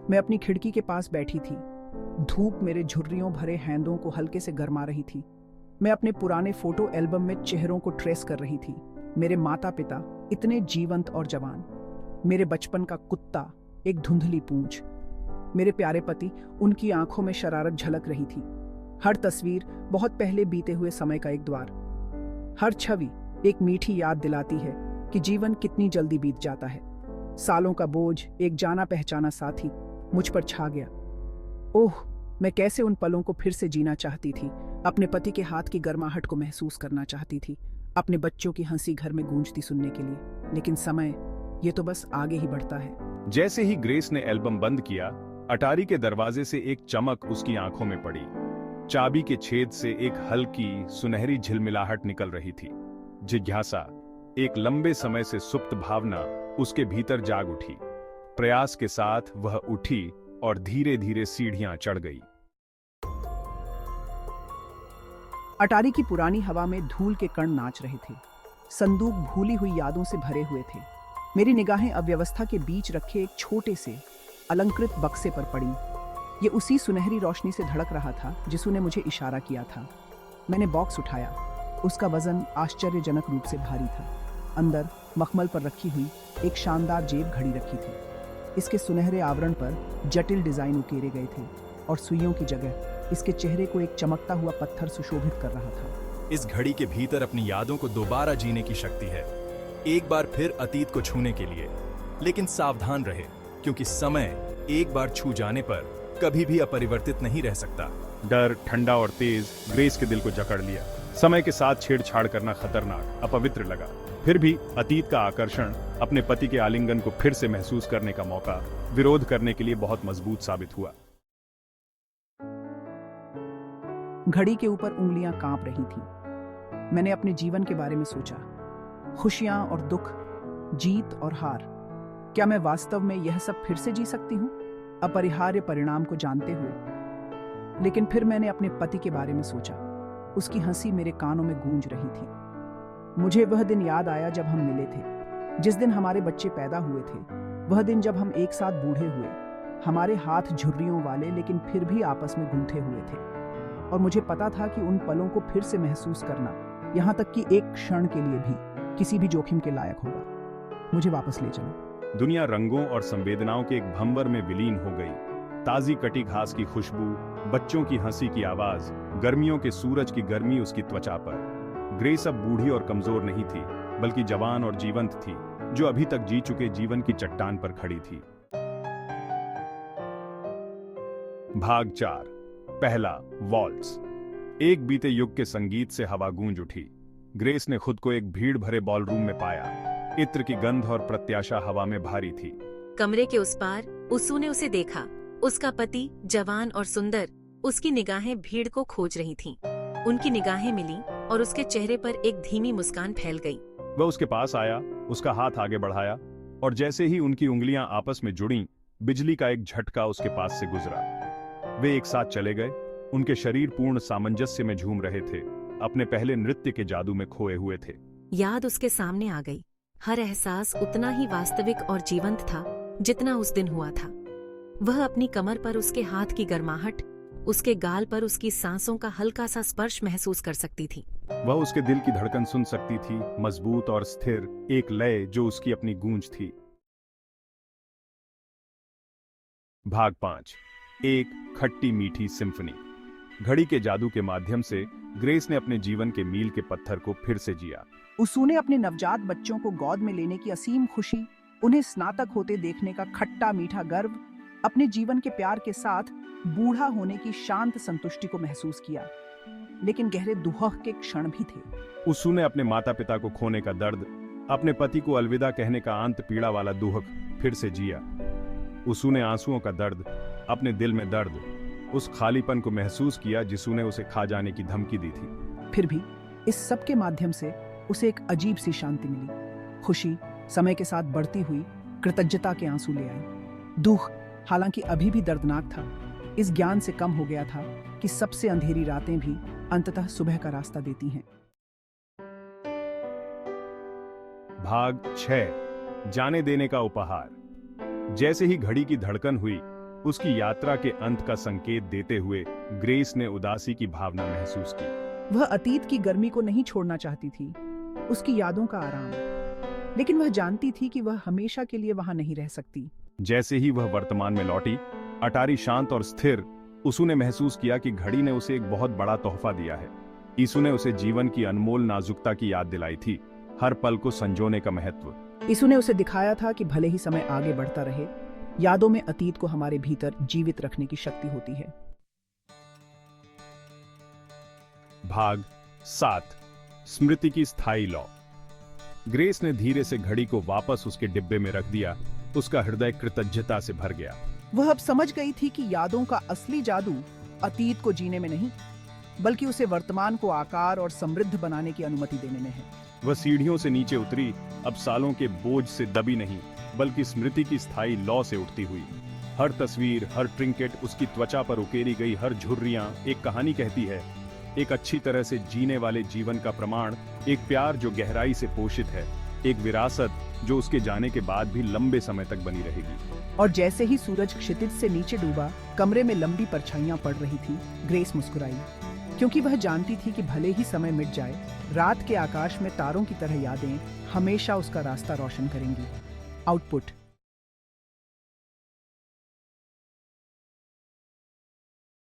मैं अपनी खिड़की के पास बैठी थी। धूप मेरे झुर्रियों भरे हैंदों को हल्के से गरमा रही थी। मैं अपने पुराने फोटो एल्बम में चेहरों को ट्रेस कर रही थी। मेरे माता पिता इतने जीवंत और जवान, मेरे बचपन का कुत्ता, एक धुंधली पूंछ, मेरे प्यारे पति, उनकी आंखों में शरारत झलक रही थी। हर तस्वीर बहुत पहले बीते हुए समय का एक द्वार। हर छवि एक मीठी याद दिलाती है कि जीवन कितनी जल्दी बीत जाता है। सालों का बोझ, एक जाना पहचाना साथी मुझ पर छा गया। ओह, मैं कैसे उन पलों को फिर से जीना चाहती थी। अपने पति के हाथ की गर्माहट को महसूस करना चाहती थी, अपने बच्चों की हंसी घर में गूंजती सुनने के लिए। लेकिन समय, ये तो बस आगे ही बढ़ता है। जैसे ही ग्रेस ने एल्बम बंद किया, अटारी के दरवाजे से एक चमक उसकी आंखों में पड़ी। चाबी के छेद से एक हल्की सुनहरी झिलमिलाहट निकल रही थी। जिज्ञासा, एक लंबे समय से सुप्त भावना उसके भीतर जाग उठी। प्रयास के साथ वह उठी और धीरे धीरे सीढ़ियां चढ़ गई। अटारी की पुरानी हवा में धूल के कण नाच रहे थे। संदूक भूली हुई यादों से भरे हुए थे। मेरी निगाहें अव्यवस्था के बीच रखे एक छोटे से अलंकृत बक्से पर पड़ी। ये उसी सुनहरी रोशनी से धड़क रहा था जिसने मुझे इशारा किया था। मैंने बॉक्स उठाया। उसका वजन आश्चर्यजनक रूप से भारी था। अंदर मखमल पर रखी हुई एक शानदार जेब घड़ी रखी थी। इसके सुनहरे आवरण पर जटिल डिजाइन उकेरे गए थे और सुइयों की जगह इसके चेहरे को एक चमकता हुआ पत्थर सुशोभित कर रहा था। इस घड़ी के भीतर अपनी यादों को दोबारा जीने की शक्ति है, एक बार फिर अतीत को छूने के लिए। लेकिन सावधान रहे, क्योंकि समय एक बार छू जाने पर कभी भी अपरिवर्तित नहीं रह सकता। डर, ठंडा और तेज, ग्रेस के दिल को जकड़ लिया। समय के साथ छेड़छाड़ करना खतरनाक, अपवित्र लगा। फिर भी अतीत का आकर्षण, अपने पति के आलिंगन को फिर से महसूस करने का मौका, विरोध करने के लिए बहुत मजबूत साबित हुआ। घड़ी के ऊपर उंगलियां कांप रही थीं। मैंने अपने जीवन के बारे में सोचा। खुशियां और दुख, जीत और हार। क्या मैं वास्तव में यह सब फिर से जी सकती हूँ, अपरिहार्य परिणाम को जानते हुए? लेकिन फिर मैंने अपने पति के बारे में सोचा। उसकी हंसी मेरे कानों में गूंज रही थी। मुझे वह दिन याद आया जब हम मिले थे, जिस दिन हमारे बच्चे पैदा हुए थे। वह दिन जब हम एक साथ बूढ़े हुए, हमारे हाथ झुर्रियों वाले लेकिन फिर भी आपस में गूंथे हुए थे। और मुझे पता था कि उन पलों को फिर से महसूस करना, यहाँ तक कि एक क्षण के लिए भी, किसी भी जोखिम के लायक होगा। मुझे वापस ले चलो। दुनिया रंगों और संवेदनाओं के एक भंवर में विलीन हो गई। ताजी कटी घास की खुशबू, बच्चों की हंसी की आवाज, गर्मियों के सूरज की गर्मी उसकी त्वचा पर। ग्रेस अब बूढ़ी और कमजोर नहीं थी, बल्कि जवान और जीवंत थी, जो अभी तक जी चुके जीवन की चट्टान पर खड़ी थी। भाग 4, पहला वॉल्ट्स। एक बीते युग के संगीत से हवा गूंज उठी। ग्रेस ने खुद को एक भीड़ भरे बॉलरूम में पाया। इत्र की गंध और प्रत्याशा हवा में भारी थी। कमरे के उस पार उसू ने उसे देखा। उसका पति, जवान और सुंदर, उसकी निगाहें भीड़ को खोज रही थीं। उनकी निगाहें मिली और उसके चेहरे पर एक धीमी मुस्कान फैल गई। वह उसके पास आया, उसका हाथ आगे बढ़ाया, और जैसे ही उनकी उंगलियां आपस में जुड़ीं, बिजली का एक झटका उसके पास से गुजरा। वे एक साथ चले गए। उनके शरीर पूर्ण सामंजस्य में झूम रहे थे, अपने पहले नृत्य के जादू में खोए हुए थे। याद उसके सामने आ गई। हर एहसास उतना ही वास्तविक और जीवंत था जितना उस दिन हुआ था। वह अपनी कमर पर उसके हाथ की गर्माहट, उसके गाल पर उसकी सांसों का हल्का सा स्पर्श महसूस कर सकती थी। वह उसके दिल की धड़कन सुन सकती थी, मजबूत और स्थिर, एक लय जो उसकी अपनी गूंज थी। भाग 5, एक खट्टी मीठी सिम्फनी। घड़ी के जादू के माध्यम से ग्रेस ने अपने जीवन के मील के पत्थर को फिर से जिया। उसू ने अपने नवजात बच्चों को गोद में लेने की असीम खुशी, उन्हें स्नातक होते देखने का खट्टा मीठा गर्व, अपने जीवन के प्यार के साथ बूढ़ा होने की शांत संतुष्टि को महसूस किया। लेकिन गहरे दुहक के क्षण भी थे। उसू ने अपने माता पिता को खोने का दर्द, अपने पति को अलविदा कहने का अंत पीड़ा वाला दुहक फिर से जिया। उसू ने आंसुओं का दर्द, अपने दिल में दर्द, उस खालीपन को महसूस किया जिसने उसे खा जाने की धमकी दी थी। फिर भी इस सब के माध्यम से उसे एक अजीब सी शांति मिली। खुशी समय के साथ बढ़ती हुई कृतज्ञता के आंसू ले आई। दुख, हालांकि अभी भी दर्दनाक था, इस ज्ञान से कम हो गया था कि सबसे अंधेरी रातें भी अंततः सुबह का रास्ता देती हैं। भाग 6, जाने देने का उपहार। जैसे ही घड़ी की धड़कन हुई, उसकी यात्रा के अंत का संकेत देते हुए ग्रेस ने उदासी की भावना महसूस की। वह अतीत की गर्मी को नहीं छोड़ना चाहती थी, उसकी यादों का आराम, लेकिन वह जानती थी कि वह हमेशा के लिए वहां नहीं रह सकती। जैसे ही वह वर्तमान में लौटी, अटारी शांत और स्थिर। उसू ने महसूस किया कि घड़ी ने उसे एक बहुत बड़ा तोहफा दिया है। ईसु ने उसे जीवन की अनमोल नाजुकता की याद दिलाई थी, हर पल को संजोने का महत्व। यीशु ने उसे दिखाया था कि भले ही समय आगे बढ़ता रहे, यादों में अतीत को हमारे भीतर जीवित रखने की शक्ति होती है। भाग 7, स्मृति की स्थायी लौ। ग्रेस ने धीरे से घड़ी को वापस उसके डिब्बे में रख दिया। उसका हृदय कृतज्ञता से भर गया। वह अब समझ गई थी कि यादों का असली जादू अतीत को जीने में नहीं, बल्कि उसे वर्तमान को आकार और समृद्ध बनाने की अनुमति देने में है। वह सीढ़ियों से नीचे उतरी, अब सालों के बोझ से दबी नहीं, बल्कि स्मृति की स्थायी लौ से उठती हुई। हर तस्वीर, हर ट्रिंकेट, उसकी त्वचा पर उकेरी गई हर झुर्रियां एक कहानी कहती है, एक अच्छी तरह से जीने वाले जीवन का प्रमाण, एक प्यार जो गहराई से पोषित है, एक विरासत जो उसके जाने के बाद भी लंबे समय तक बनी रहेगी। और जैसे ही सूरज क्षितिज से नीचे डूबा, कमरे में लंबी परछाइयां पड़ रही थी। ग्रेस मुस्कुराई, क्योंकि वह जानती थी कि भले ही समय मिट जाए, रात के आकाश में तारों की तरह यादें हमेशा उसका रास्ता रोशन करेंगी। आउटपुट